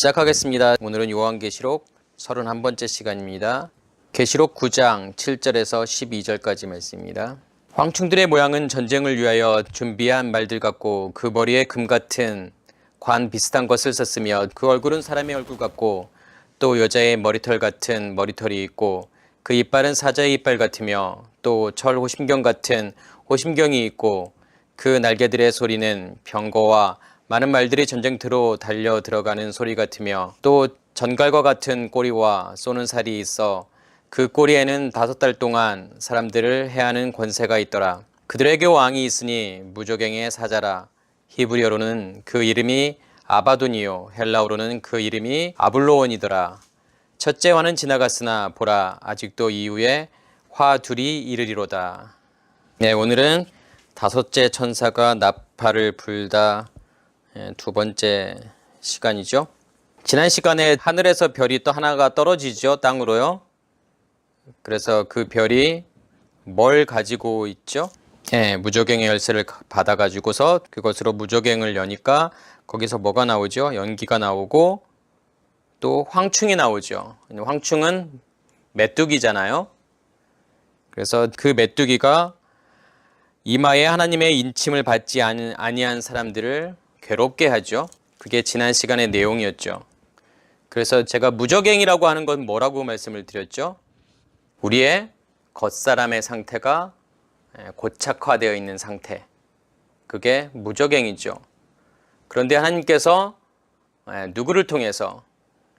시작하겠습니다. 오늘은 요한계시록 31번째 시간입니다. 계시록 9장 7절에서 12절까지 말씀입니다. 황충들의 모양은 전쟁을 위하여 준비한 말들 같고 그 머리에 금 같은 관 비슷한 것을 썼으며 그 얼굴은 사람의 얼굴 같고 또 여자의 머리털 같은 머리털이 있고 그 이빨은 사자의 이빨 같으며 또 철 호심경 같은 호심경이 있고 그 날개들의 소리는 병거와 많은 말들이 전쟁터로 달려 들어가는 소리 같으며 또 전갈과 같은 꼬리와 쏘는 살이 있어 그 꼬리에는 5달 동안 사람들을 해하는 권세가 있더라. 그들에게 왕이 있으니 무저갱의 사자라. 히브리어로는 그 이름이 아바돈이요 헬라어로는 그 이름이 아블로원이더라. 첫째 화는 지나갔으나 보라 아직도 이후에 화 둘이 이르리로다. 네, 오늘은 5째 천사가 나팔을 불다 두 번째 시간이죠. 지난 시간에 하늘에서 별이 또 하나가 떨어지죠. 땅으로요. 그래서 그 별이 뭘 가지고 있죠? 무저갱의 열쇠를 받아가지고서 그것으로 무저갱을 여니까 거기서 뭐가 나오죠? 연기가 나오고 또 황충이 나오죠. 황충은 메뚜기잖아요. 그래서 그 메뚜기가 이마에 하나님의 인침을 받지 아니한 사람들을 괴롭게 하죠. 그게 지난 시간의 내용이었죠. 그래서 제가 무저갱이라고 하는 건 뭐라고 말씀을 드렸죠? 우리의 겉사람의 상태가 고착화되어 있는 상태. 그게 무저갱이죠. 그런데 하나님께서 누구를 통해서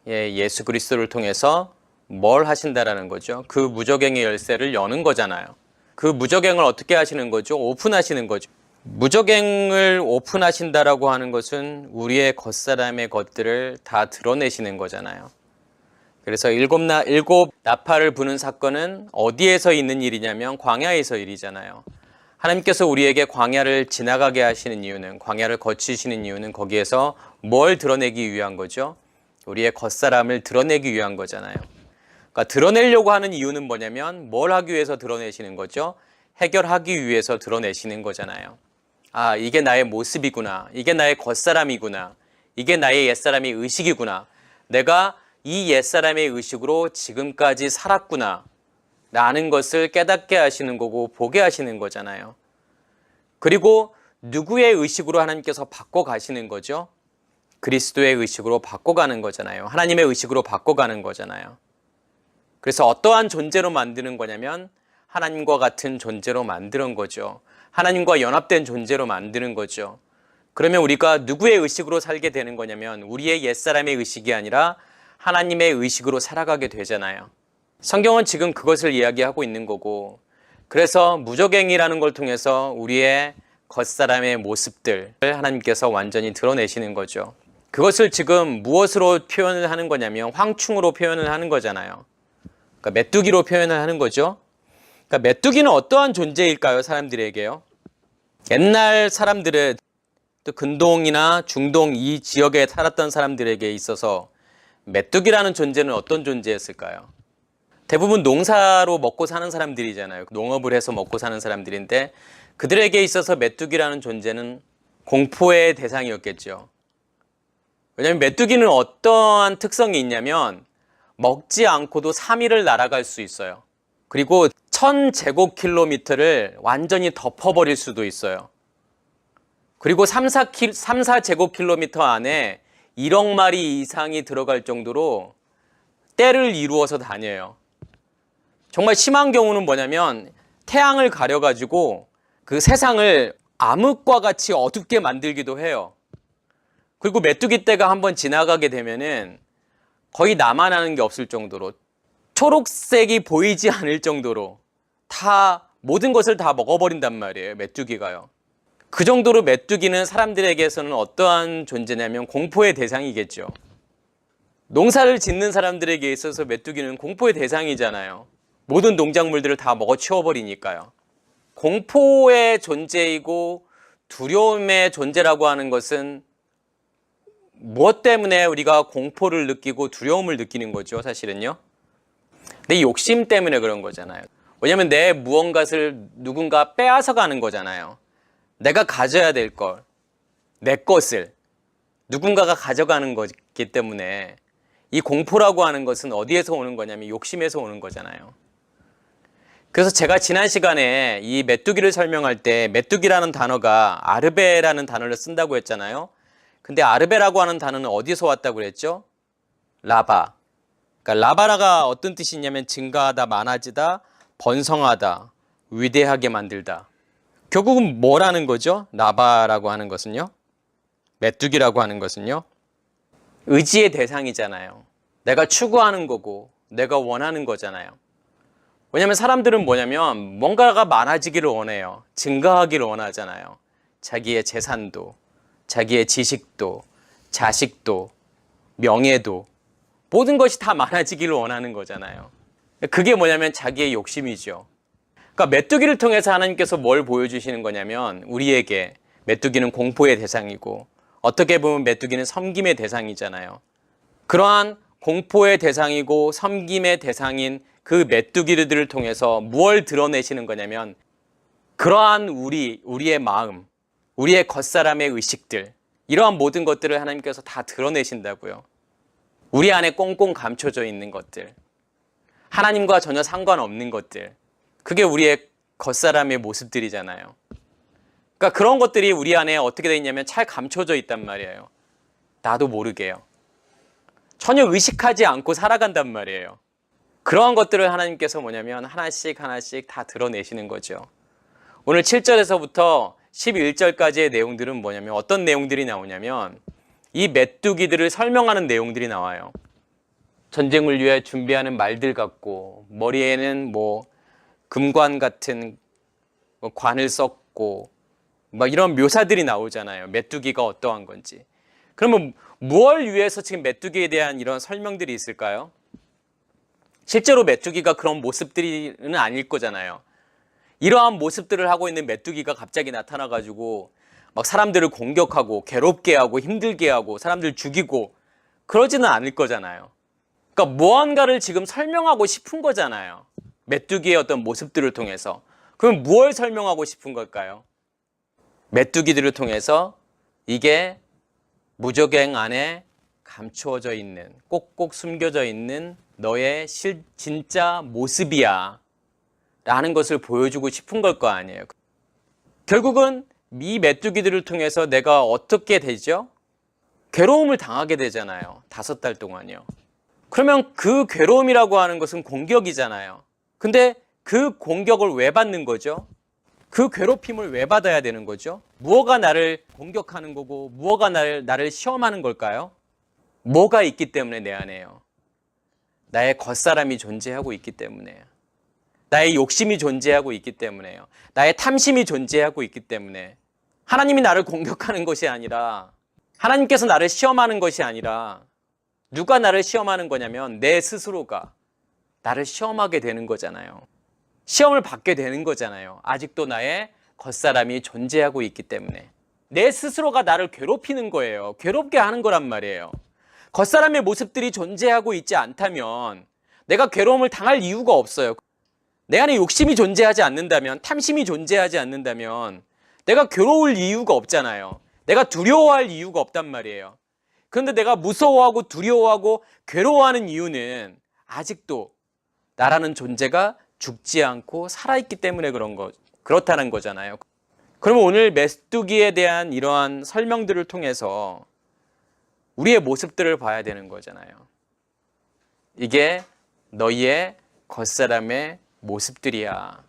예수 그리스도를 통해서 뭘 하신다라는 거죠? 그 무저갱의 열쇠를 여는 거잖아요. 그 무저갱을 어떻게 하시는 거죠? 오픈하시는 거죠. 무저갱을 오픈하신다라고 하는 것은 우리의 겉사람의 것들을 다 드러내시는 거잖아요. 그래서 일곱 나팔을 부는 사건은 어디에서 있는 일이냐면 광야에서 일이잖아요. 하나님께서 우리에게 광야를 지나가게 하시는 이유는, 광야를 거치시는 이유는 거기에서 뭘 드러내기 위한 거죠? 우리의 겉사람을 드러내기 위한 거잖아요. 그러니까 드러내려고 하는 이유는 뭐냐면 뭘 하기 위해서 드러내시는 거죠? 해결하기 위해서 드러내시는 거잖아요. 아, 이게 나의 모습이구나. 이게 나의 겉사람이구나. 이게 나의 옛사람의 의식이구나. 내가 이 옛사람의 의식으로 지금까지 살았구나. 라는 것을 깨닫게 하시는 거고 보게 하시는 거잖아요. 그리고 누구의 의식으로 하나님께서 바꿔가시는 거죠? 그리스도의 의식으로 바꿔가는 거잖아요. 하나님의 의식으로 바꿔가는 거잖아요. 그래서 어떠한 존재로 만드는 거냐면 하나님과 같은 존재로 만드는 거죠. 하나님과 연합된 존재로 만드는 거죠. 그러면 우리가 누구의 의식으로 살게 되는 거냐면 우리의 옛사람의 의식이 아니라 하나님의 의식으로 살아가게 되잖아요. 성경은 지금 그것을 이야기하고 있는 거고, 그래서 무저갱이라는 걸 통해서 우리의 겉사람의 모습들을 하나님께서 완전히 드러내시는 거죠. 그것을 지금 무엇으로 표현을 하는 거냐면 황충으로 표현을 하는 거잖아요. 그러니까 메뚜기로 표현을 하는 거죠. 그러니까 메뚜기는 어떠한 존재일까요? 사람들에게요. 옛날 사람들은 또 근동이나 중동 이 지역에 살았던 사람들에게 있어서 메뚜기라는 존재는 어떤 존재였을까요? 대부분 농사로 먹고 사는 사람들이잖아요. 농업을 해서 먹고 사는 사람들인데 그들에게 있어서 메뚜기라는 존재는 공포의 대상이었겠죠. 왜냐하면 메뚜기는 어떠한 특성이 있냐면 먹지 않고도 3일을 날아갈 수 있어요. 그리고 1000제곱킬로미터를 완전히 덮어버릴 수도 있어요. 그리고 3-4제곱킬로미터 안에 1억 마리 이상이 들어갈 정도로 떼를 이루어서 다녀요. 정말 심한 경우는 뭐냐면 태양을 가려가지고 그 세상을 암흑과 같이 어둡게 만들기도 해요. 그리고 메뚜기 떼가 한번 지나가게 되면은 거의 남아나는 게 없을 정도로 초록색이 보이지 않을 정도로 다 모든 것을 다 먹어버린단 말이에요. 메뚜기가요. 그 정도로 메뚜기는 사람들에게서는 어떠한 존재냐면 공포의 대상이겠죠. 농사를 짓는 사람들에게 있어서 메뚜기는 공포의 대상이잖아요. 모든 농작물들을 다 먹어치워버리니까요. 공포의 존재이고 두려움의 존재라고 하는 것은 무엇 때문에 우리가 공포를 느끼고 두려움을 느끼는 거죠, 사실은요? 내 욕심 때문에 그런 거잖아요. 왜냐면 내 무언가를 누군가 빼앗아 가는 거잖아요. 내가 가져야 될 걸, 내 것을 누군가가 가져가는 거기 때문에 이 공포라고 하는 것은 어디에서 오는 거냐면 욕심에서 오는 거잖아요. 그래서 제가 지난 시간에 이 메뚜기를 설명할 때 메뚜기라는 단어가 아르베라는 단어를 쓴다고 했잖아요. 근데 아르베라고 하는 단어는 어디서 왔다고 그랬죠? 라바. 그러니까 라바라가 어떤 뜻이 있냐면 증가하다, 많아지다, 번성하다, 위대하게 만들다. 결국은 뭐라는 거죠? 라바라고 하는 것은요? 메뚜기라고 하는 것은요? 의지의 대상이잖아요. 내가 추구하는 거고 내가 원하는 거잖아요. 왜냐하면 사람들은 뭐냐면 뭔가가 많아지기를 원해요. 증가하기를 원하잖아요. 자기의 재산도, 자기의 지식도, 자식도, 명예도 모든 것이 다 많아지기를 원하는 거잖아요. 그게 뭐냐면 자기의 욕심이죠. 그러니까 메뚜기를 통해서 하나님께서 뭘 보여주시는 거냐면 우리에게 메뚜기는 공포의 대상이고 어떻게 보면 메뚜기는 섬김의 대상이잖아요. 그러한 공포의 대상이고 섬김의 대상인 그 메뚜기들을 통해서 무엇을 드러내시는 거냐면 그러한 우리의 마음, 우리의 겉사람의 의식들 이러한 모든 것들을 하나님께서 다 드러내신다고요. 우리 안에 꽁꽁 감춰져 있는 것들, 하나님과 전혀 상관없는 것들, 그게 우리의 겉사람의 모습들이잖아요. 그러니까 그런 것들이 우리 안에 어떻게 돼 있냐면 잘 감춰져 있단 말이에요. 나도 모르게요. 전혀 의식하지 않고 살아간단 말이에요. 그러한 것들을 하나님께서 뭐냐면 하나씩 하나씩 다 드러내시는 거죠. 오늘 7절에서부터 11절까지의 내용들은 뭐냐면 어떤 내용들이 나오냐면 이 메뚜기들을 설명하는 내용들이 나와요. 전쟁을 위해 준비하는 말들 같고 머리에는 뭐 금관 같은 관을 썼고 막 이런 묘사들이 나오잖아요. 메뚜기가 어떠한 건지. 그러면 무엇을 위해서 지금 메뚜기에 대한 이런 설명들이 있을까요? 실제로 메뚜기가 그런 모습들은 아닐 거잖아요. 이러한 모습들을 하고 있는 메뚜기가 갑자기 나타나가지고 막 사람들을 공격하고 괴롭게 하고 힘들게 하고 사람들 죽이고 그러지는 않을 거잖아요. 그러니까 무언가를 지금 설명하고 싶은 거잖아요. 메뚜기의 어떤 모습들을 통해서. 그럼 무엇을 설명하고 싶은 걸까요? 메뚜기들을 통해서 이게 무저갱 안에 감추어져 있는, 꼭꼭 숨겨져 있는 너의 진짜 모습이야 라는 것을 보여주고 싶은 걸 거 아니에요. 결국은 이 메뚜기들을 통해서 내가 어떻게 되죠? 괴로움을 당하게 되잖아요. 5달 동안요. 그러면 그 괴로움이라고 하는 것은 공격이잖아요. 근데 그 공격을 왜 받는 거죠? 그 괴롭힘을 왜 받아야 되는 거죠? 무엇가 나를 공격하는 거고 무엇가 나를 시험하는 걸까요? 뭐가 있기 때문에 내 안에요. 나의 겉사람이 존재하고 있기 때문에요. 나의 욕심이 존재하고 있기 때문에요. 나의 탐심이 존재하고 있기 때문에 하나님이 나를 공격하는 것이 아니라 하나님께서 나를 시험하는 것이 아니라 누가 나를 시험하는 거냐면 내 스스로가 나를 시험하게 되는 거잖아요. 시험을 받게 되는 거잖아요. 아직도 나의 겉사람이 존재하고 있기 때문에 내 스스로가 나를 괴롭히는 거예요. 괴롭게 하는 거란 말이에요. 겉사람의 모습들이 존재하고 있지 않다면 내가 괴로움을 당할 이유가 없어요. 내 안에 욕심이 존재하지 않는다면, 탐심이 존재하지 않는다면 내가 괴로울 이유가 없잖아요. 내가 두려워할 이유가 없단 말이에요. 그런데 내가 무서워하고 두려워하고 괴로워하는 이유는 아직도 나라는 존재가 죽지 않고 살아있기 때문에 그렇다는 거잖아요. 그러면 오늘 메뚜기에 대한 이러한 설명들을 통해서 우리의 모습들을 봐야 되는 거잖아요. 이게 너희의 겉사람의 모습들이야.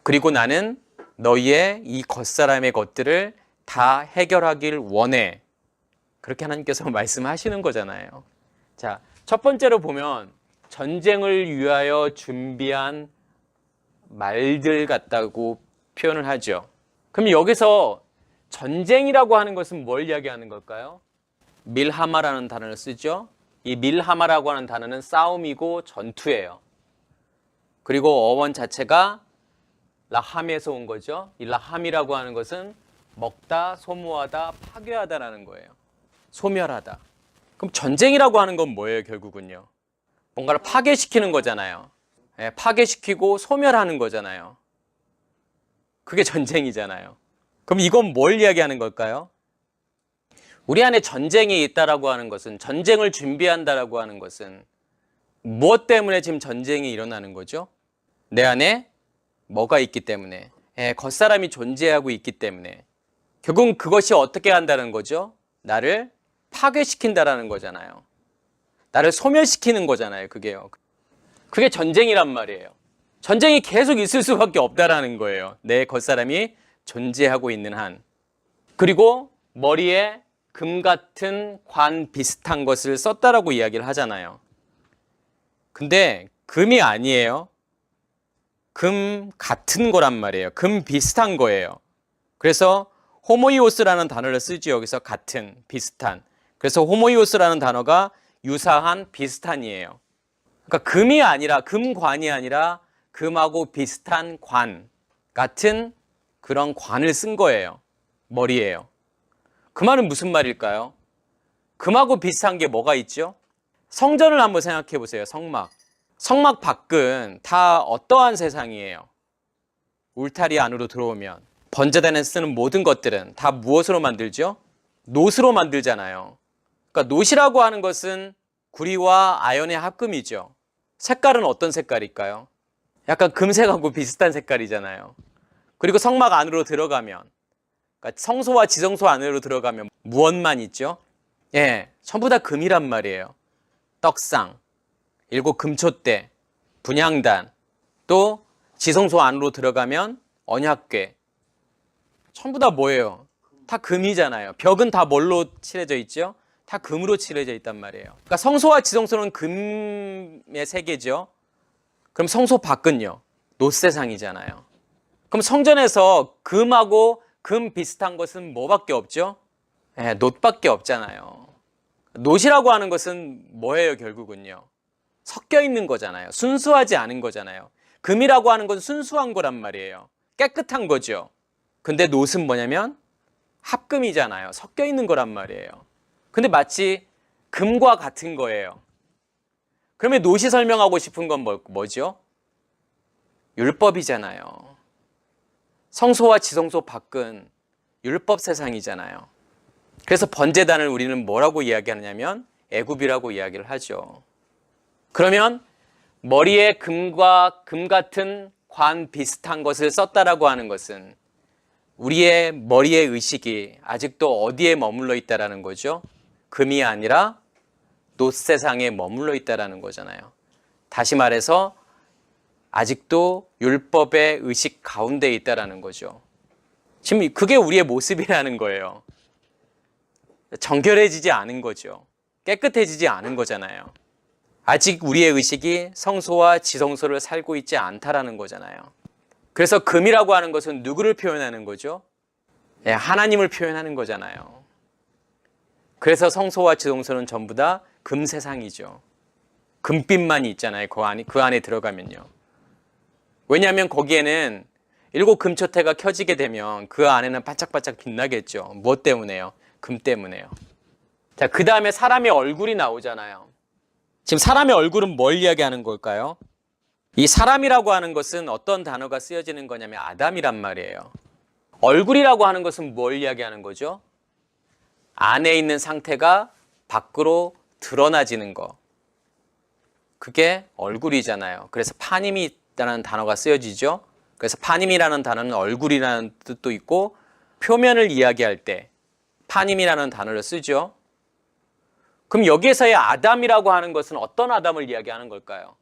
그리고 나는 너희의 이 겉사람의 것들을 다 해결하길 원해. 그렇게 하나님께서 말씀하시는 거잖아요. 자, 첫 번째로 보면 전쟁을 위하여 준비한 말들 같다고 표현을 하죠. 그럼 여기서 전쟁이라고 하는 것은 뭘 이야기하는 걸까요? 밀하마라는 단어를 쓰죠. 이 밀하마라고 하는 단어는 싸움이고 전투예요. 그리고 어원 자체가 라함에서 온 거죠. 이 라함이라고 하는 것은 먹다, 소모하다, 파괴하다라는 거예요. 소멸하다. 그럼 전쟁이라고 하는 건 뭐예요, 결국은요? 뭔가를 파괴시키는 거잖아요. 예, 파괴시키고 소멸하는 거잖아요. 그게 전쟁이잖아요. 그럼 이건 뭘 이야기하는 걸까요? 우리 안에 전쟁이 있다라고 하는 것은, 전쟁을 준비한다라고 하는 것은 무엇 때문에 지금 전쟁이 일어나는 거죠? 내 안에 뭐가 있기 때문에, 겉사람이 존재하고 있기 때문에. 결국은 그것이 어떻게 한다는 거죠? 나를 파괴시킨다라는 거잖아요. 나를 소멸시키는 거잖아요. 그게요. 그게 전쟁이란 말이에요. 전쟁이 계속 있을 수밖에 없다라는 거예요. 내 겉사람이 존재하고 있는 한. 그리고 머리에 금 같은 관 비슷한 것을 썼다라고 이야기를 하잖아요. 근데 금이 아니에요. 금 같은 거란 말이에요. 금 비슷한 거예요. 그래서 호모이오스라는 단어를 쓰지, 여기서 같은, 비슷한. 그래서 호모이오스라는 단어가 유사한, 비슷한이에요. 그러니까 금이 아니라, 금관이 아니라 금하고 비슷한 관 같은 그런 관을 쓴 거예요. 머리예요. 그 말은 무슨 말일까요? 금하고 비슷한 게 뭐가 있죠? 성전을 한번 생각해 보세요. 성막. 성막 밖은 다 어떠한 세상이에요? 울타리 안으로 들어오면 번제단에 쓰는 모든 것들은 다 무엇으로 만들죠? 놋으로 만들잖아요. 그러니까 놋이라고 하는 것은 구리와 아연의 합금이죠. 색깔은 어떤 색깔일까요? 약간 금색하고 비슷한 색깔이잖아요. 그리고 성막 안으로 들어가면, 그러니까 성소와 지성소 안으로 들어가면 무엇만 있죠? 전부 다 금이란 말이에요. 떡상, 7 금촛대, 분향단, 또 지성소 안으로 들어가면 언약궤. 전부 다 뭐예요? 다 금이잖아요. 벽은 다 뭘로 칠해져 있죠? 다 금으로 칠해져 있단 말이에요. 그러니까 성소와 지성소는 금의 세계죠. 그럼 성소 밖은요? 놋세상이잖아요. 그럼 성전에서 금하고 금 비슷한 것은 뭐밖에 없죠? 놋밖에 없잖아요. 놋이라고 하는 것은 뭐예요, 결국은요? 섞여 있는 거잖아요. 순수하지 않은 거잖아요. 금이라고 하는 건 순수한 거란 말이에요. 깨끗한 거죠. 근데 놋은 뭐냐면 합금이잖아요. 섞여 있는 거란 말이에요. 근데 마치 금과 같은 거예요. 그러면 놋이 설명하고 싶은 건 뭐죠? 율법이잖아요. 성소와 지성소 밖은 율법 세상이잖아요. 그래서 번제단을 우리는 뭐라고 이야기하냐면 애굽이라고 이야기를 하죠. 그러면 머리에 금과 금 같은 관 비슷한 것을 썼다라고 하는 것은 우리의 머리의 의식이 아직도 어디에 머물러 있다라는 거죠? 금이 아니라 놋 세상에 머물러 있다라는 거잖아요. 다시 말해서 아직도 율법의 의식 가운데 있다라는 거죠. 지금 그게 우리의 모습이라는 거예요. 정결해지지 않은 거죠. 깨끗해지지 않은 거잖아요. 아직 우리의 의식이 성소와 지성소를 살고 있지 않다라는 거잖아요. 그래서 금이라고 하는 것은 누구를 표현하는 거죠? 하나님을 표현하는 거잖아요. 그래서 성소와 지성소는 전부 다 금 세상이죠. 금빛만 있잖아요. 그 안에 들어가면요. 왜냐하면 거기에는 7 금초태가 켜지게 되면 그 안에는 반짝반짝 빛나겠죠. 무엇 때문에요? 금 때문에요. 자, 그 다음에 사람의 얼굴이 나오잖아요. 지금 사람의 얼굴은 뭘 이야기하는 걸까요? 이 사람이라고 하는 것은 어떤 단어가 쓰여지는 거냐면 아담이란 말이에요. 얼굴이라고 하는 것은 뭘 이야기하는 거죠? 안에 있는 상태가 밖으로 드러나지는 거. 그게 얼굴이잖아요. 그래서 파님이라는 단어가 쓰여지죠. 그래서 파님이라는 단어는 얼굴이라는 뜻도 있고 표면을 이야기할 때 파님이라는 단어를 쓰죠. 그럼 여기에서의 아담이라고 하는 것은 어떤 아담을 이야기하는 걸까요?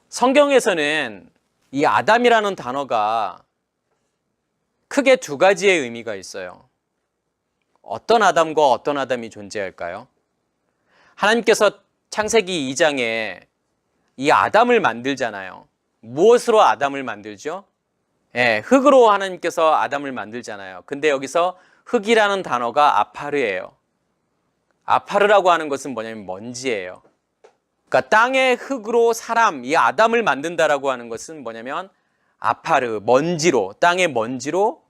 성경에서는 이 아담이라는 단어가 크게 2가지의 의미가 있어요. 어떤 아담과 어떤 아담이 존재할까요? 하나님께서 창세기 2장에 이 아담을 만들잖아요. 무엇으로 아담을 만들죠? 흙으로 하나님께서 아담을 만들잖아요. 근데 여기서 흙이라는 단어가 아파르예요. 아파르라고 하는 것은 뭐냐면 먼지예요. 그러니까 땅의 흙으로 사람, 이 아담을 만든다라고 하는 것은 뭐냐면 아파르, 먼지로, 땅의 먼지로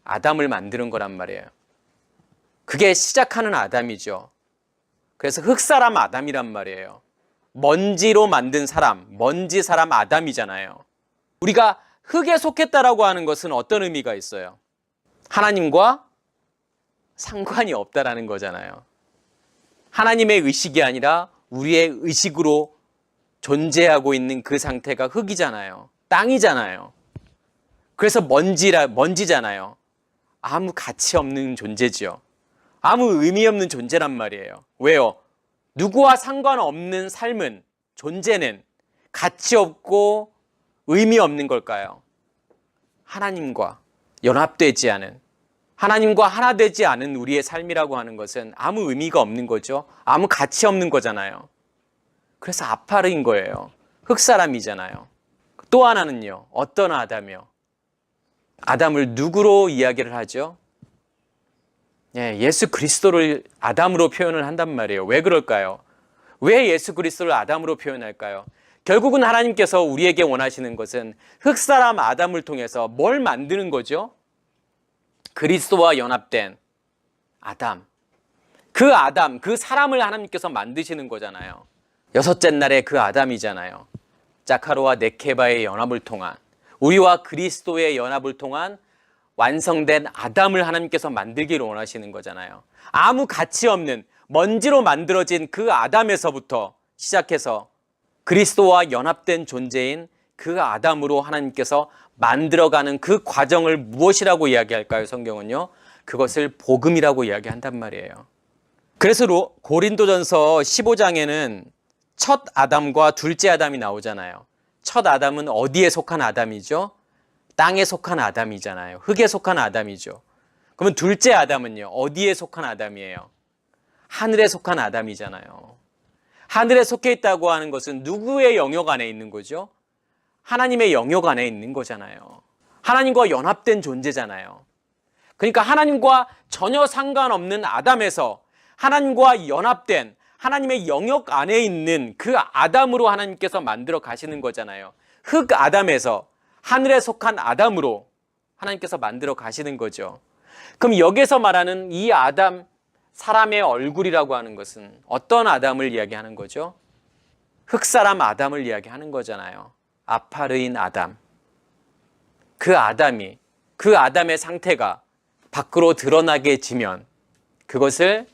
아담을 만드는 거란 말이에요. 그게 시작하는 아담이죠. 그래서 흙사람 아담이란 말이에요. 먼지로 만든 사람, 먼지 사람 아담이잖아요. 우리가 흙에 속했다라고 하는 것은 어떤 의미가 있어요? 하나님과 상관이 없다라는 거잖아요. 하나님의 의식이 아니라 우리의 의식으로 존재하고 있는 그 상태가 흙이잖아요. 땅이잖아요. 그래서 먼지잖아요. 아무 가치 없는 존재지요. 아무 의미 없는 존재란 말이에요. 왜요? 누구와 상관없는 삶은, 존재는 가치 없고 의미 없는 걸까요? 하나님과 연합되지 않은, 하나님과 하나 되지 않은 우리의 삶이라고 하는 것은 아무 의미가 없는 거죠. 아무 가치 없는 거잖아요. 그래서 아파르인 거예요. 흙사람이잖아요. 또 하나는요. 어떤 아담이요? 아담을 누구로 이야기를 하죠? 예수 그리스도를 아담으로 표현을 한단 말이에요. 왜 그럴까요? 왜 예수 그리스도를 아담으로 표현할까요? 결국은 하나님께서 우리에게 원하시는 것은 흙사람 아담을 통해서 뭘 만드는 거죠? 그리스도와 연합된 아담. 그 아담, 그 사람을 하나님께서 만드시는 거잖아요. 여섯째 날에 그 아담이잖아요. 자카로와 네케바의 연합을 통한, 우리와 그리스도의 연합을 통한 완성된 아담을 하나님께서 만들기를 원하시는 거잖아요. 아무 가치 없는 먼지로 만들어진 그 아담에서부터 시작해서 그리스도와 연합된 존재인 그 아담으로 하나님께서 만들어가는 그 과정을 무엇이라고 이야기할까요? 성경은요. 그것을 복음이라고 이야기한단 말이에요. 그래서 고린도전서 15장에는 첫 아담과 둘째 아담이 나오잖아요. 첫 아담은 어디에 속한 아담이죠? 땅에 속한 아담이잖아요. 흙에 속한 아담이죠. 그러면 둘째 아담은요? 어디에 속한 아담이에요? 하늘에 속한 아담이잖아요. 하늘에 속해 있다고 하는 것은 누구의 영역 안에 있는 거죠? 하나님의 영역 안에 있는 거잖아요. 하나님과 연합된 존재잖아요. 그러니까 하나님과 전혀 상관없는 아담에서 하나님과 연합된 하나님의 영역 안에 있는 그 아담으로 하나님께서 만들어 가시는 거잖아요. 흙 아담에서 하늘에 속한 아담으로 하나님께서 만들어 가시는 거죠. 그럼 여기서 말하는 이 아담, 사람의 얼굴이라고 하는 것은 어떤 아담을 이야기하는 거죠? 흙사람 아담을 이야기하는 거잖아요. 아파르인 아담. 그 아담이, 그 아담의 상태가 밖으로 드러나게 지면 그것을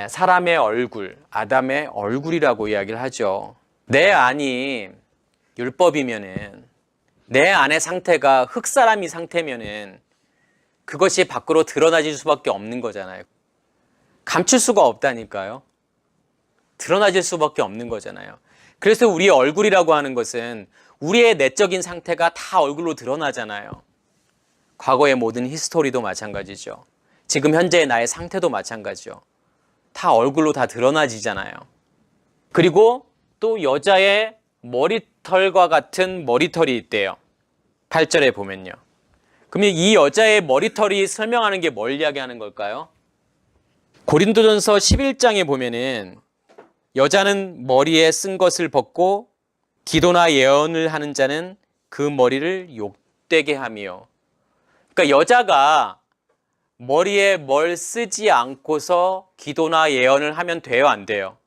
사람의 얼굴, 아담의 얼굴이라고 이야기를 하죠. 내 안이 율법이면은, 내 안의 상태가 흙사람이 상태면은 그것이 밖으로 드러나질 수밖에 없는 거잖아요. 감출 수가 없다니까요. 드러나질 수밖에 없는 거잖아요. 그래서 우리의 얼굴이라고 하는 것은 우리의 내적인 상태가 다 얼굴로 드러나잖아요. 과거의 모든 히스토리도 마찬가지죠. 지금 현재의 나의 상태도 마찬가지죠. 다 얼굴로 다 드러나지잖아요. 그리고 또 여자의 머리털과 같은 머리털이 있대요. 8절에 보면요. 그러면 이 여자의 머리털이 설명하는 게 뭘 이야기하는 걸까요? 고린도전서 11장에 보면은 여자는 머리에 쓴 것을 벗고 기도나 예언을 하는 자는 그 머리를 욕되게 하며. 그러니까 여자가 머리에 뭘 쓰지 않고서 기도나 예언을 하면 돼요, 안 돼요?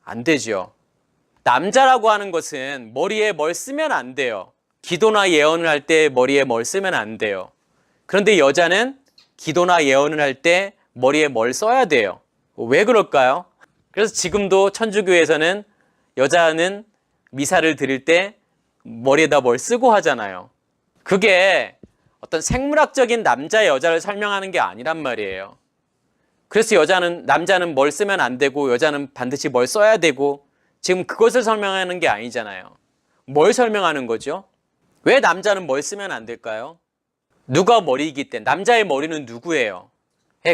안 되죠. 남자라고 하는 것은 머리에 뭘 쓰면 안 돼요. 기도나 예언을 할 때 머리에 뭘 쓰면 안 돼요. 그런데 여자는 기도나 예언을 할 때 머리에 뭘 써야 돼요. 왜 그럴까요? 그래서 지금도 천주교에서는 여자는 미사를 드릴 때 머리에다 뭘 쓰고 하잖아요. 그게 어떤 생물학적인 남자 여자를 설명하는 게 아니란 말이에요. 그래서 남자는 뭘 쓰면 안 되고 여자는 반드시 뭘 써야 되고 지금 그것을 설명하는 게 아니잖아요. 뭘 설명하는 거죠? 왜 남자는 뭘 쓰면 안 될까요? 누가 머리이기 때문에. 남자의 머리는 누구예요?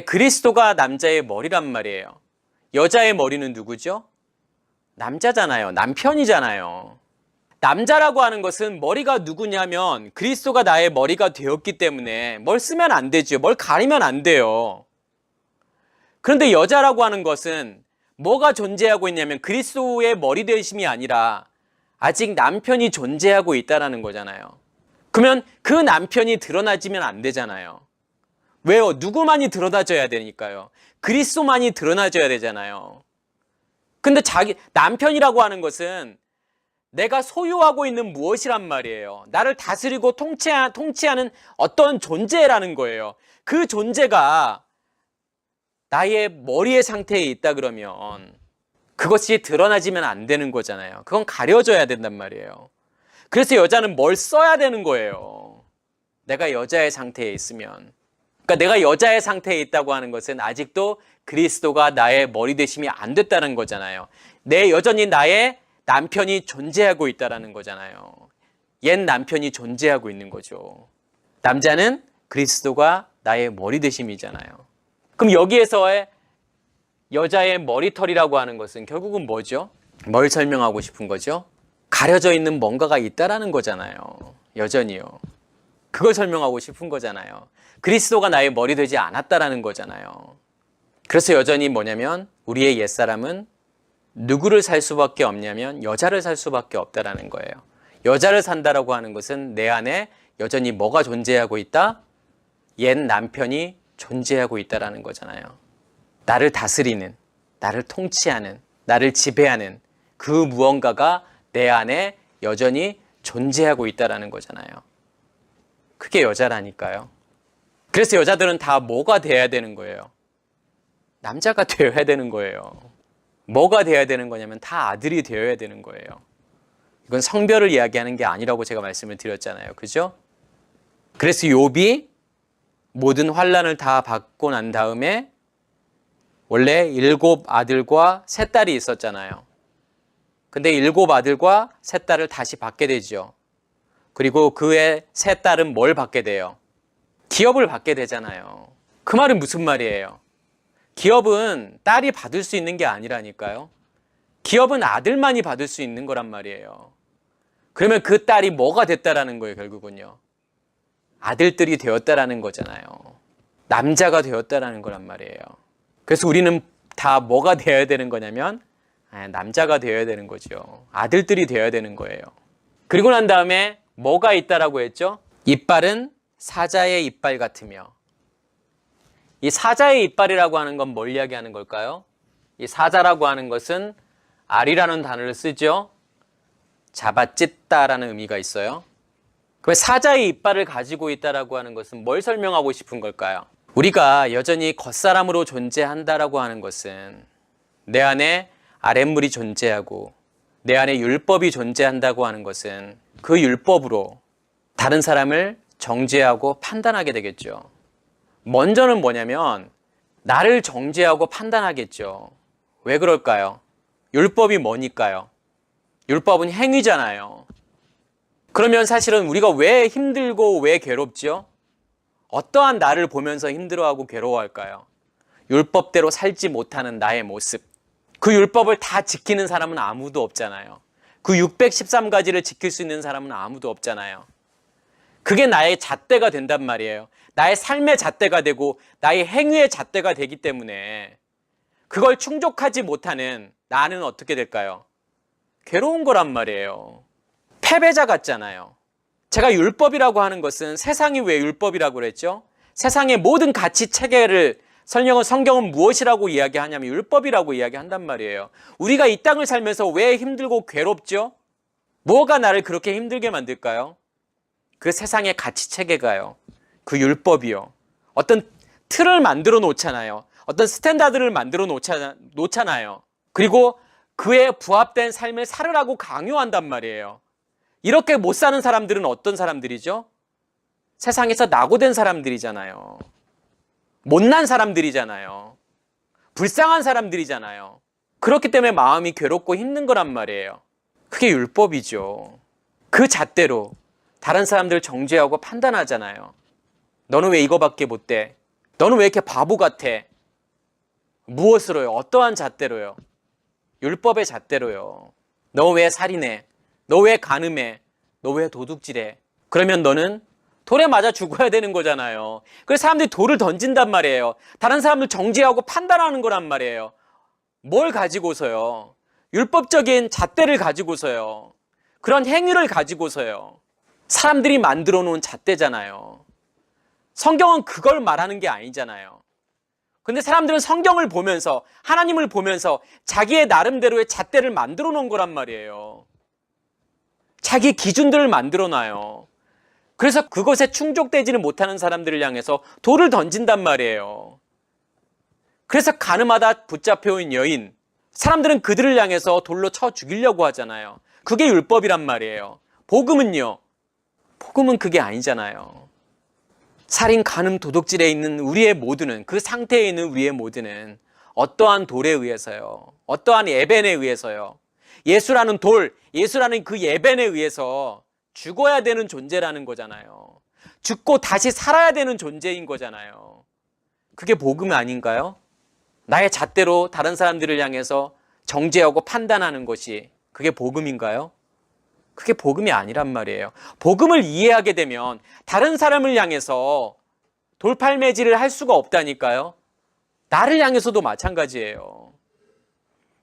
그리스도가 남자의 머리란 말이에요. 여자의 머리는 누구죠? 남자잖아요. 남편이잖아요. 남자라고 하는 것은 머리가 누구냐면 그리스도가 나의 머리가 되었기 때문에 뭘 쓰면 안 되죠. 뭘 가리면 안 돼요. 그런데 여자라고 하는 것은 뭐가 존재하고 있냐면 그리스도의 머리 되심이 아니라 아직 남편이 존재하고 있다는 거잖아요. 그러면 그 남편이 드러나지면 안 되잖아요. 왜요? 누구만이 드러나져야 되니까요. 그리스도만이 드러나져야 되잖아요. 근데 남편이라고 하는 것은 내가 소유하고 있는 무엇이란 말이에요. 나를 다스리고 통치하는 어떤 존재라는 거예요. 그 존재가 나의 머리의 상태에 있다 그러면 그것이 드러나지면 안 되는 거잖아요. 그건 가려져야 된단 말이에요. 그래서 여자는 뭘 써야 되는 거예요. 내가 여자의 상태에 있으면. 그러니까 내가 여자의 상태에 있다고 하는 것은 아직도 그리스도가 나의 머리 되심이 안 됐다는 거잖아요. 여전히 나의 남편이 존재하고 있다는 거잖아요. 옛 남편이 존재하고 있는 거죠. 남자는 그리스도가 나의 머리 되심이잖아요. 그럼 여기에서의 여자의 머리털이라고 하는 것은 결국은 뭐죠? 뭘 설명하고 싶은 거죠? 가려져 있는 뭔가가 있다라는 거잖아요. 여전히요. 그걸 설명하고 싶은 거잖아요. 그리스도가 나의 머리 되지 않았다라는 거잖아요. 그래서 여전히 뭐냐면 우리의 옛사람은 누구를 살 수밖에 없냐면 여자를 살 수밖에 없다라는 거예요. 여자를 산다라고 하는 것은 내 안에 여전히 뭐가 존재하고 있다? 옛 남편이 존재하고 있다라는 거잖아요. 나를 다스리는, 나를 통치하는, 나를 지배하는 그 무언가가 내 안에 여전히 존재하고 있다라는 거잖아요. 그게 여자라니까요. 그래서 여자들은 다 뭐가 돼야 되는 거예요? 남자가 되어야 되는 거예요. 뭐가 돼야 되는 거냐면 다 아들이 되어야 되는 거예요. 이건 성별을 이야기하는 게 아니라고 제가 말씀을 드렸잖아요. 그죠? 그래서 욥이 모든 환난을 다 받고 난 다음에 원래 7 아들과 3 딸이 있었잖아요. 근데 7 아들과 3 딸을 다시 받게 되죠. 그리고 그의 3 딸은 뭘 받게 돼요? 기업을 받게 되잖아요. 그 말은 무슨 말이에요? 기업은 딸이 받을 수 있는 게 아니라니까요. 기업은 아들만이 받을 수 있는 거란 말이에요. 그러면 그 딸이 뭐가 됐다라는 거예요, 결국은요. 아들들이 되었다라는 거잖아요. 남자가 되었다라는 거란 말이에요. 그래서 우리는 다 뭐가 되어야 되는 거냐면 남자가 되어야 되는 거죠. 아들들이 되어야 되는 거예요. 그리고 난 다음에 뭐가 있다라고 했죠? 이빨은 사자의 이빨 같으며. 이 사자의 이빨이라고 하는 건 뭘 이야기하는 걸까요? 이 사자라고 하는 것은 알이라는 단어를 쓰죠. 잡아찢다라는 의미가 있어요. 그럼 사자의 이빨을 가지고 있다라고 하는 것은 뭘 설명하고 싶은 걸까요? 우리가 여전히 겉사람으로 존재한다라고 하는 것은 내 안에 아랫물이 존재하고 내 안에 율법이 존재한다고 하는 것은 그 율법으로 다른 사람을 정죄하고 판단하게 되겠죠. 먼저는 뭐냐면 나를 정죄하고 판단하겠죠. 왜 그럴까요? 율법이 뭐니까요? 율법은 행위잖아요. 그러면 사실은 우리가 왜 힘들고 왜 괴롭죠? 어떠한 나를 보면서 힘들어하고 괴로워할까요? 율법대로 살지 못하는 나의 모습. 그 율법을 다 지키는 사람은 아무도 없잖아요. 그 613가지를 지킬 수 있는 사람은 아무도 없잖아요. 그게 나의 잣대가 된단 말이에요. 나의 삶의 잣대가 되고 나의 행위의 잣대가 되기 때문에 그걸 충족하지 못하는 나는 어떻게 될까요? 괴로운 거란 말이에요. 패배자 같잖아요. 제가 율법이라고 하는 것은 세상이 왜 율법이라고 그랬죠? 세상의 모든 가치 체계를 성경은 무엇이라고 이야기하냐면 율법이라고 이야기한단 말이에요. 우리가 이 땅을 살면서 왜 힘들고 괴롭죠? 뭐가 나를 그렇게 힘들게 만들까요? 그 세상의 가치 체계가요. 그 율법이요. 어떤 틀을 만들어 놓잖아요. 어떤 스탠다드를 만들어 놓잖아요. 그리고 그에 부합된 삶을 살으라고 강요한단 말이에요. 이렇게 못 사는 사람들은 어떤 사람들이죠? 세상에서 낙오된 사람들이잖아요. 못난 사람들이잖아요. 불쌍한 사람들이잖아요. 그렇기 때문에 마음이 괴롭고 힘든 거란 말이에요. 그게 율법이죠. 그 잣대로 다른 사람들 정죄하고 판단하잖아요. 너는 왜 이거밖에 못 돼? 너는 왜 이렇게 바보 같아? 무엇으로요? 어떠한 잣대로요? 율법의 잣대로요. 너 왜 살인해? 너 왜 간음해? 너 왜 도둑질해? 그러면 너는 돌에 맞아 죽어야 되는 거잖아요. 그래서 사람들이 돌을 던진단 말이에요. 다른 사람들 정죄하고 판단하는 거란 말이에요. 뭘 가지고서요? 율법적인 잣대를 가지고서요. 그런 행위를 가지고서요. 사람들이 만들어 놓은 잣대잖아요. 성경은 그걸 말하는 게 아니잖아요. 근데 사람들은 성경을 보면서 하나님을 보면서 자기의 나름대로의 잣대를 만들어 놓은 거란 말이에요. 자기 기준들을 만들어 놔요. 그래서 그것에 충족되지는 못하는 사람들을 향해서 돌을 던진단 말이에요. 그래서 가늠하다 붙잡혀온 여인, 사람들은 그들을 향해서 돌로 쳐 죽이려고 하잖아요. 그게 율법이란 말이에요. 복음은요? 복음은 그게 아니잖아요. 살인, 간음, 도둑질에 있는 우리의 모두는, 그 상태에 있는 우리의 모두는 어떠한 돌에 의해서요, 어떠한 예벤에 의해서요, 예수라는 돌, 예수라는 그 예벤에 의해서 죽어야 되는 존재라는 거잖아요. 죽고 다시 살아야 되는 존재인 거잖아요. 그게 복음 아닌가요? 나의 잣대로 다른 사람들을 향해서 정죄하고 판단하는 것이 그게 복음인가요? 그게 복음이 아니란 말이에요. 복음을 이해하게 되면 다른 사람을 향해서 돌팔매질을 할 수가 없다니까요. 나를 향해서도 마찬가지예요.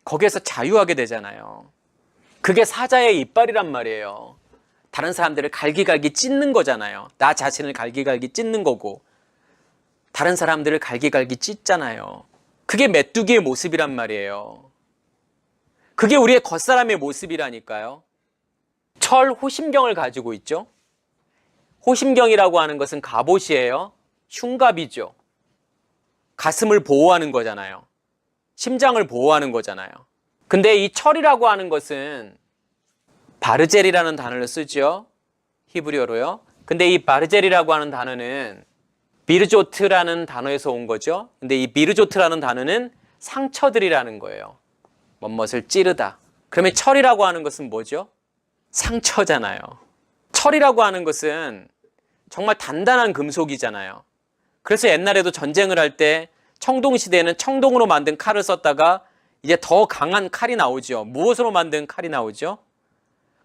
거기에서 자유하게 되잖아요. 그게 사자의 이빨이란 말이에요. 다른 사람들을 갈기갈기 찢는 거잖아요. 나 자신을 갈기갈기 찢는 거고 다른 사람들을 갈기갈기 찢잖아요. 그게 메뚜기의 모습이란 말이에요. 그게 우리의 겉사람의 모습이라니까요. 철 호심경을 가지고 있죠. 호심경이라고 하는 것은 갑옷이에요. 흉갑이죠. 가슴을 보호하는 거잖아요. 심장을 보호하는 거잖아요. 근데 이 철이라고 하는 것은 바르젤이라는 단어를 쓰죠. 히브리어로요. 근데 이 바르젤이라고 하는 단어는 비르조트라는 단어에서 온 거죠. 근데 이 비르조트라는 단어는 상처들이라는 거예요. 뭐뭇을 찌르다. 그러면 철이라고 하는 것은 뭐죠? 상처잖아요. 철이라고 하는 것은 정말 단단한 금속이잖아요. 그래서 옛날에도 전쟁을 할 때 청동시대에는 청동으로 만든 칼을 썼다가 이제 더 강한 칼이 나오죠. 무엇으로 만든 칼이 나오죠?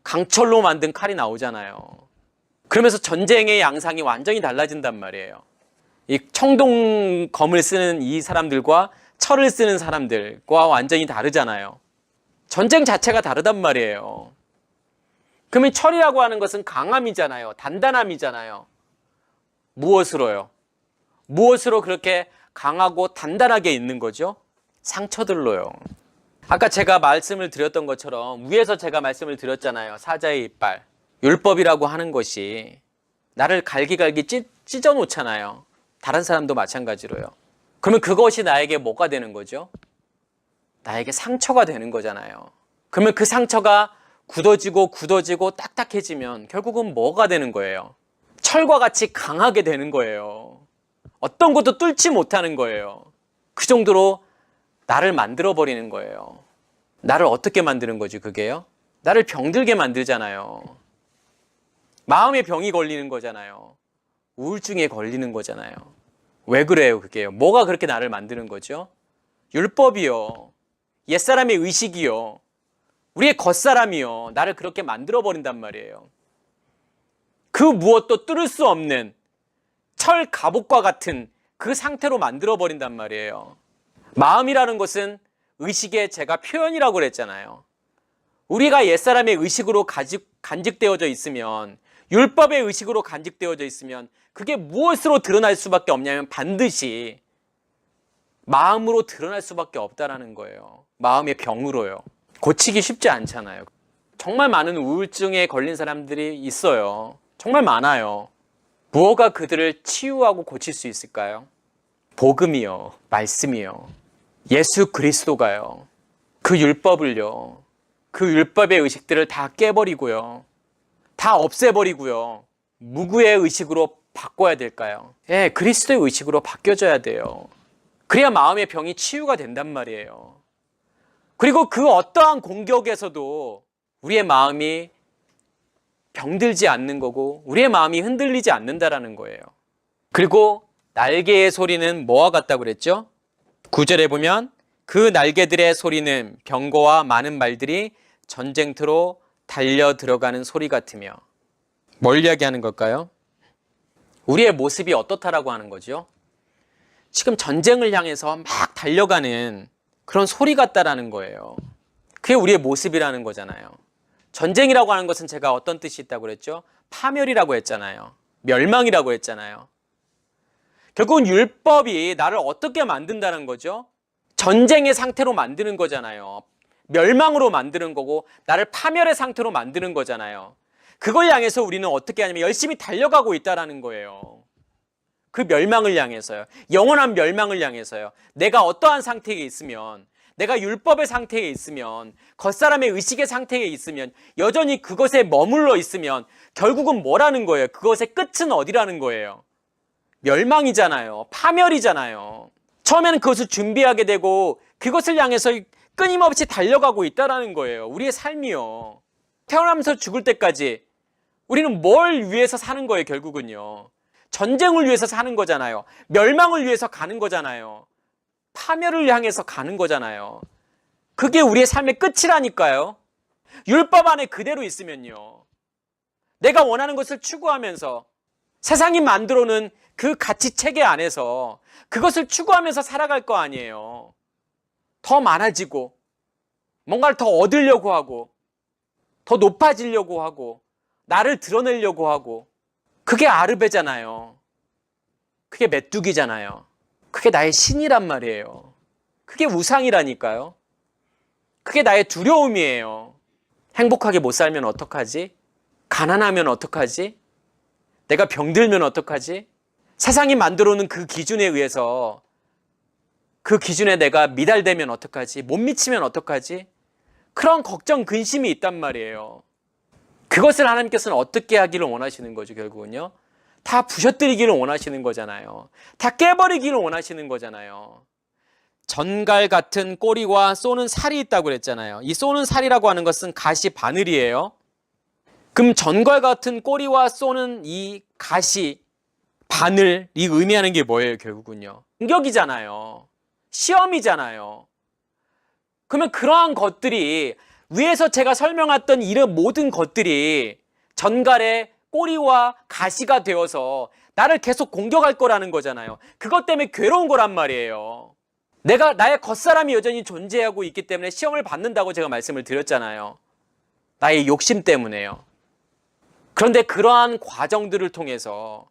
강철로 만든 칼이 나오잖아요. 그러면서 전쟁의 양상이 완전히 달라진단 말이에요. 이 청동검을 쓰는 이 사람들과 철을 쓰는 사람들과 완전히 다르잖아요. 전쟁 자체가 다르단 말이에요. 그러면 철이라고 하는 것은 강함이잖아요. 단단함이잖아요. 무엇으로요? 무엇으로 그렇게 강하고 단단하게 있는 거죠? 상처들로요. 아까 제가 말씀을 드렸던 것처럼 위에서 제가 말씀을 드렸잖아요. 사자의 이빨. 율법이라고 하는 것이 나를 갈기갈기 찢어 놓잖아요. 다른 사람도 마찬가지로요. 그러면 그것이 나에게 뭐가 되는 거죠? 나에게 상처가 되는 거잖아요. 그러면 그 상처가 굳어지고 딱딱해지면 결국은 뭐가 되는 거예요? 철과 같이 강하게 되는 거예요. 어떤 것도 뚫지 못하는 거예요. 그 정도로 나를 만들어버리는 거예요. 나를 어떻게 만드는 거지 그게요? 나를 병들게 만들잖아요. 마음의 병이 걸리는 거잖아요. 우울증에 걸리는 거잖아요. 왜 그래요 그게요? 뭐가 그렇게 나를 만드는 거죠? 율법이요. 옛사람의 의식이요. 우리의 겉사람이요. 나를 그렇게 만들어버린단 말이에요. 그 무엇도 뚫을 수 없는 철 갑옷과 같은 그 상태로 만들어버린단 말이에요. 마음이라는 것은 의식의 제가 표현이라고 그랬잖아요. 우리가 옛사람의 의식으로 간직되어져 있으면, 율법의 의식으로 간직되어져 있으면 그게 무엇으로 드러날 수밖에 없냐면 반드시 마음으로 드러날 수밖에 없다라는 거예요. 마음의 병으로요. 고치기 쉽지 않잖아요. 정말 많은 우울증에 걸린 사람들이 있어요. 정말 많아요. 무엇가 그들을 치유하고 고칠 수 있을까요? 복음이요. 말씀이요. 예수 그리스도가요. 그 율법을요. 그 율법의 의식들을 다 깨버리고요. 다 없애버리고요. 무구의 의식으로 바꿔야 될까요? 예, 그리스도의 의식으로 바뀌어져야 돼요. 그래야 마음의 병이 치유가 된단 말이에요. 그리고 그 어떠한 공격에서도 우리의 마음이 병들지 않는 거고 우리의 마음이 흔들리지 않는다라는 거예요. 그리고 날개의 소리는 뭐와 같다고 그랬죠? 9절에 보면 그 날개들의 소리는 병거와 많은 말들이 전쟁터로 달려 들어가는 소리 같으며. 뭘 이야기하는 걸까요? 우리의 모습이 어떻다라고 하는 거죠? 지금 전쟁을 향해서 막 달려가는 그런 소리 같다라는 거예요. 그게 우리의 모습이라는 거잖아요. 전쟁이라고 하는 것은 제가 어떤 뜻이 있다고 그랬죠? 파멸이라고 했잖아요. 멸망이라고 했잖아요. 결국은 율법이 나를 어떻게 만든다는 거죠? 전쟁의 상태로 만드는 거잖아요. 멸망으로 만드는 거고 나를 파멸의 상태로 만드는 거잖아요. 그걸 향해서 우리는 어떻게 하냐면 열심히 달려가고 있다라는 거예요. 그 멸망을 향해서요. 영원한 멸망을 향해서요. 내가 어떠한 상태에 있으면, 내가 율법의 상태에 있으면, 겉사람의 의식의 상태에 있으면, 여전히 그것에 머물러 있으면 결국은 뭐라는 거예요? 그것의 끝은 어디라는 거예요? 멸망이잖아요. 파멸이잖아요. 처음에는 그것을 준비하게 되고 그것을 향해서 끊임없이 달려가고 있다는 거예요. 우리의 삶이요. 태어나면서 죽을 때까지 우리는 뭘 위해서 사는 거예요, 결국은요. 전쟁을 위해서 사는 거잖아요. 멸망을 위해서 가는 거잖아요. 파멸을 향해서 가는 거잖아요. 그게 우리의 삶의 끝이라니까요. 율법 안에 그대로 있으면요. 내가 원하는 것을 추구하면서 세상이 만들어 놓은 그 가치 체계 안에서 그것을 추구하면서 살아갈 거 아니에요. 더 많아지고 뭔가를 더 얻으려고 하고 더 높아지려고 하고 나를 드러내려고 하고 그게 아르베잖아요. 그게 메뚜기잖아요. 그게 나의 신이란 말이에요. 그게 우상이라니까요. 그게 나의 두려움이에요. 행복하게 못 살면 어떡하지? 가난하면 어떡하지? 내가 병들면 어떡하지? 세상이 만들어 놓은 그 기준에 의해서 그 기준에 내가 미달되면 어떡하지? 못 미치면 어떡하지? 그런 걱정, 근심이 있단 말이에요. 그것을 하나님께서는 어떻게 하기를 원하시는 거죠, 결국은요? 다 부셔뜨리기를 원하시는 거잖아요. 다 깨버리기를 원하시는 거잖아요. 전갈 같은 꼬리와 쏘는 살이 있다고 그랬잖아요. 이 쏘는 살이라고 하는 것은 가시 바늘이에요. 그럼 전갈 같은 꼬리와 쏘는 이 가시 바늘이 의미하는 게 뭐예요, 결국은요? 공격이잖아요. 시험이잖아요. 그러면 그러한 것들이 위에서 제가 설명했던 이런 모든 것들이 전갈의 꼬리와 가시가 되어서 나를 계속 공격할 거라는 거잖아요. 그것 때문에 괴로운 거란 말이에요. 내가 나의 겉사람이 여전히 존재하고 있기 때문에 시험을 받는다고 제가 말씀을 드렸잖아요. 나의 욕심 때문에요. 그런데 그러한 과정들을 통해서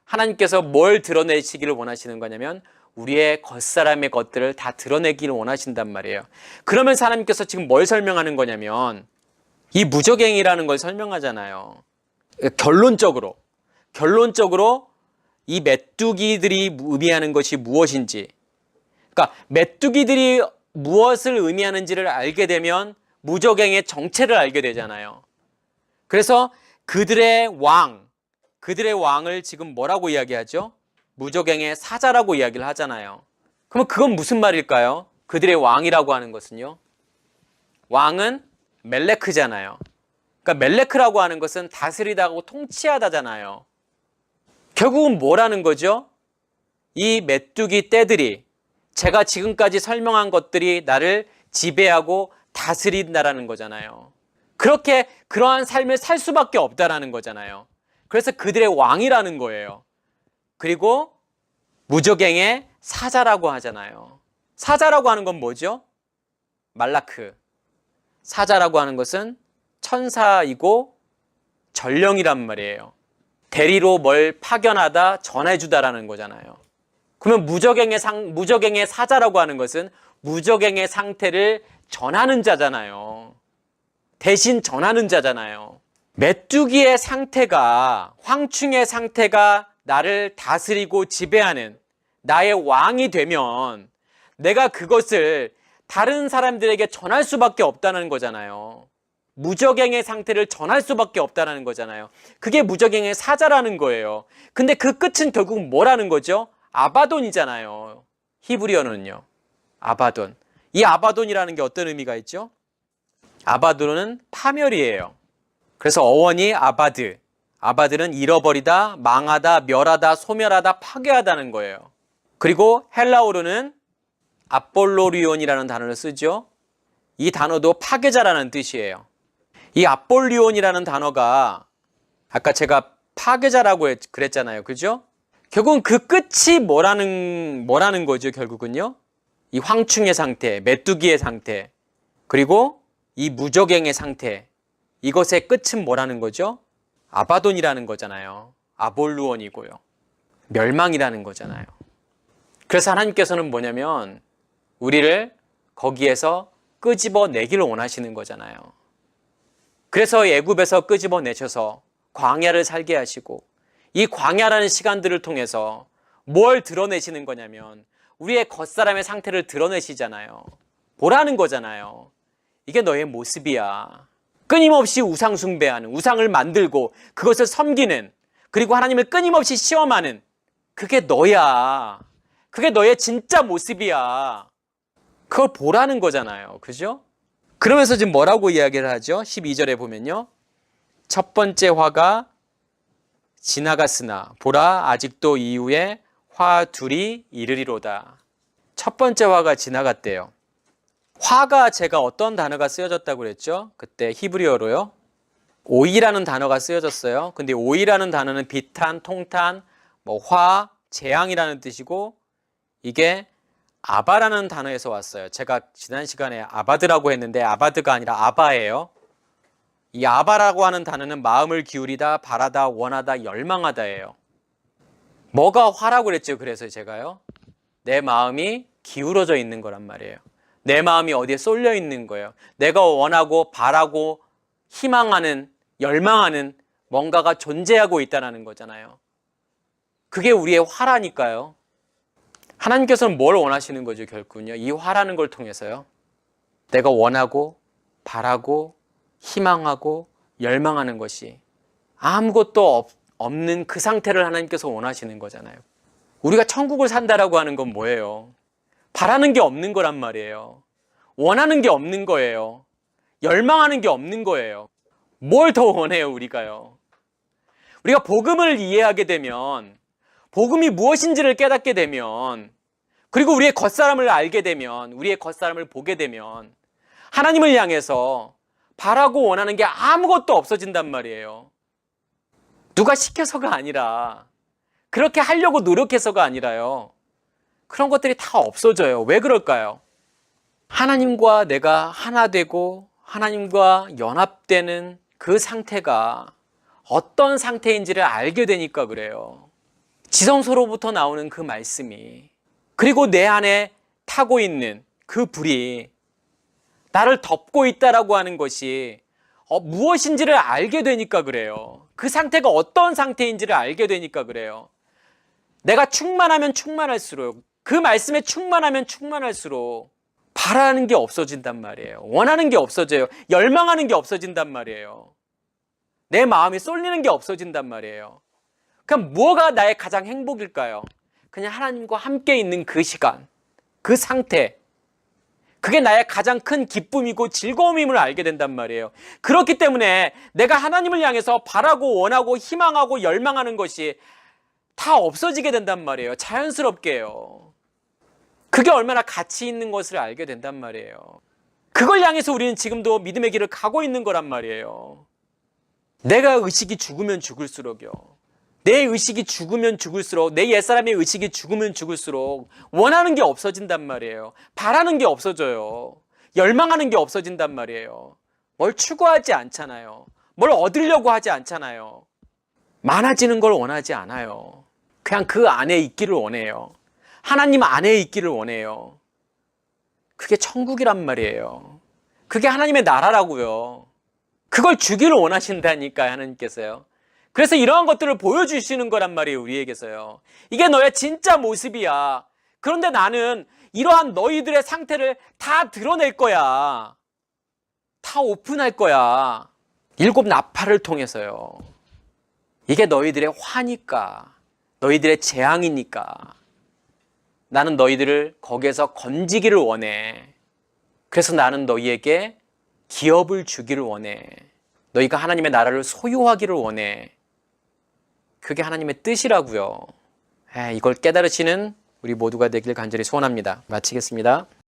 하나님께서 뭘 드러내시기를 원하시는 거냐면 우리의 겉사람의 것들을 다 드러내기를 원하신단 말이에요. 그러면서 하나님께서 지금 뭘 설명하는 거냐면 이 무적행이라는 걸 설명하잖아요. 결론적으로 이 메뚜기들이 의미하는 것이 무엇인지, 그러니까 메뚜기들이 무엇을 의미하는지를 알게 되면 무적행의 정체를 알게 되잖아요. 그래서 그들의 왕을 지금 뭐라고 이야기하죠? 무적행의 사자라고 이야기를 하잖아요. 그러면 그건 무슨 말일까요? 그들의 왕이라고 하는 것은요. 왕은 멜레크잖아요. 그러니까 멜레크라고 하는 것은 다스리다고 통치하다잖아요. 결국은 뭐라는 거죠? 이 메뚜기 떼들이 제가 지금까지 설명한 것들이 나를 지배하고 다스린다라는 거잖아요. 그렇게 그러한 삶을 살 수밖에 없다라는 거잖아요. 그래서 그들의 왕이라는 거예요. 그리고 무적행의 사자라고 하잖아요. 사자라고 하는 건 뭐죠? 말라크. 사자라고 하는 것은 천사이고 전령이란 말이에요. 대리로 뭘 파견하다 전해주다라는 거잖아요. 그러면 무적행의 사자라고 하는 것은 무적행의 상태를 전하는 자잖아요. 대신 전하는 자잖아요. 메뚜기의 상태가, 황충의 상태가 나를 다스리고 지배하는 나의 왕이 되면 내가 그것을 다른 사람들에게 전할 수밖에 없다는 거잖아요. 무적행의 상태를 전할 수밖에 없다는 거잖아요. 그게 무적행의 사자라는 거예요. 근데 그 끝은 결국 뭐라는 거죠? 아바돈이잖아요. 히브리어는요. 아바돈. 이 아바돈이라는 게 어떤 의미가 있죠? 아바돈은 파멸이에요. 그래서 어원이 아바드. 아바드는 잃어버리다, 망하다, 멸하다, 소멸하다, 파괴하다는 거예요. 그리고 헬라어로는 아폴로리온이라는 단어를 쓰죠. 이 단어도 파괴자라는 뜻이에요. 이 아폴리온이라는 단어가 아까 제가 파괴자라고 그랬잖아요. 그죠? 결국은 그 끝이 뭐라는 거죠, 결국은요? 이 황충의 상태, 메뚜기의 상태, 그리고 이 무적행의 상태, 이것의 끝은 뭐라는 거죠? 아바돈이라는 거잖아요. 아볼루온이고요. 멸망이라는 거잖아요. 그래서 하나님께서는 뭐냐면 우리를 거기에서 끄집어내기를 원하시는 거잖아요. 그래서 애굽에서 끄집어내셔서 광야를 살게 하시고 이 광야라는 시간들을 통해서 뭘 드러내시는 거냐면 우리의 겉사람의 상태를 드러내시잖아요. 보라는 거잖아요. 이게 너의 모습이야. 끊임없이 우상 숭배하는, 우상을 만들고 그것을 섬기는, 그리고 하나님을 끊임없이 시험하는, 그게 너야. 그게 너의 진짜 모습이야. 그걸 보라는 거잖아요. 그죠? 그러면서 지금 뭐라고 이야기를 하죠? 12절에 보면요. 첫 번째 화가 지나갔으나 보라 아직도 이후에 화 둘이 이르리로다. 첫 번째 화가 지나갔대요. 화가 제가 어떤 단어가 쓰여졌다고 그랬죠? 그때 히브리어로요. 오이라는 단어가 쓰여졌어요. 근데 오이라는 단어는 비탄, 통탄, 화, 재앙이라는 뜻이고 이게 아바라는 단어에서 왔어요. 제가 지난 시간에 아바드라고 했는데 아바드가 아니라 아바예요. 이 아바라고 하는 단어는 마음을 기울이다, 바라다, 원하다, 열망하다예요. 뭐가 화라고 그랬죠? 그래서 제가요. 내 마음이 기울어져 있는 거란 말이에요. 내 마음이 어디에 쏠려 있는 거예요. 내가 원하고 바라고 희망하는, 열망하는 뭔가가 존재하고 있다는 거잖아요. 그게 우리의 화라니까요. 하나님께서는 뭘 원하시는 거죠, 결국은요? 이 화라는 걸 통해서요. 내가 원하고 바라고 희망하고 열망하는 것이 아무것도 없는 그 상태를 하나님께서 원하시는 거잖아요. 우리가 천국을 산다라고 하는 건 뭐예요? 바라는 게 없는 거란 말이에요. 원하는 게 없는 거예요. 열망하는 게 없는 거예요. 뭘 더 원해요, 우리가요? 우리가 복음을 이해하게 되면, 복음이 무엇인지를 깨닫게 되면, 그리고 우리의 겉사람을 알게 되면, 우리의 겉사람을 보게 되면 하나님을 향해서 바라고 원하는 게 아무것도 없어진단 말이에요. 누가 시켜서가 아니라, 그렇게 하려고 노력해서가 아니라요. 그런 것들이 다 없어져요. 왜 그럴까요? 하나님과 내가 하나 되고 하나님과 연합되는 그 상태가 어떤 상태인지를 알게 되니까 그래요. 지성소로부터 나오는 그 말씀이, 그리고 내 안에 타고 있는 그 불이 나를 덮고 있다라고 하는 것이 무엇인지를 알게 되니까 그래요. 그 상태가 어떤 상태인지를 알게 되니까 그래요. 내가 충만하면 충만할수록, 그 말씀에 충만하면 충만할수록 바라는 게 없어진단 말이에요. 원하는 게 없어져요. 열망하는 게 없어진단 말이에요. 내 마음이 쏠리는 게 없어진단 말이에요. 그럼 뭐가 나의 가장 행복일까요? 그냥 하나님과 함께 있는 그 시간, 그 상태, 그게 나의 가장 큰 기쁨이고 즐거움임을 알게 된단 말이에요. 그렇기 때문에 내가 하나님을 향해서 바라고 원하고 희망하고 열망하는 것이 다 없어지게 된단 말이에요. 자연스럽게요. 그게 얼마나 가치 있는 것을 알게 된단 말이에요. 그걸 향해서 우리는 지금도 믿음의 길을 가고 있는 거란 말이에요. 내가 의식이 죽으면 죽을수록요. 내 의식이 죽으면 죽을수록, 내 옛사람의 의식이 죽으면 죽을수록 원하는 게 없어진단 말이에요. 바라는 게 없어져요. 열망하는 게 없어진단 말이에요. 뭘 추구하지 않잖아요. 뭘 얻으려고 하지 않잖아요. 많아지는 걸 원하지 않아요. 그냥 그 안에 있기를 원해요. 하나님 안에 있기를 원해요. 그게 천국이란 말이에요. 그게 하나님의 나라라고요. 그걸 주기를 원하신다니까요, 하나님께서요. 그래서 이러한 것들을 보여주시는 거란 말이에요, 우리에게서요. 이게 너의 진짜 모습이야. 그런데 나는 이러한 너희들의 상태를 다 드러낼 거야. 다 오픈할 거야. 7 나팔을 통해서요. 이게 너희들의 화니까, 너희들의 재앙이니까 나는 너희들을 거기에서 건지기를 원해. 그래서 나는 너희에게 기업을 주기를 원해. 너희가 하나님의 나라를 소유하기를 원해. 그게 하나님의 뜻이라고요. 이걸 깨달으시는 우리 모두가 되길 간절히 소원합니다. 마치겠습니다.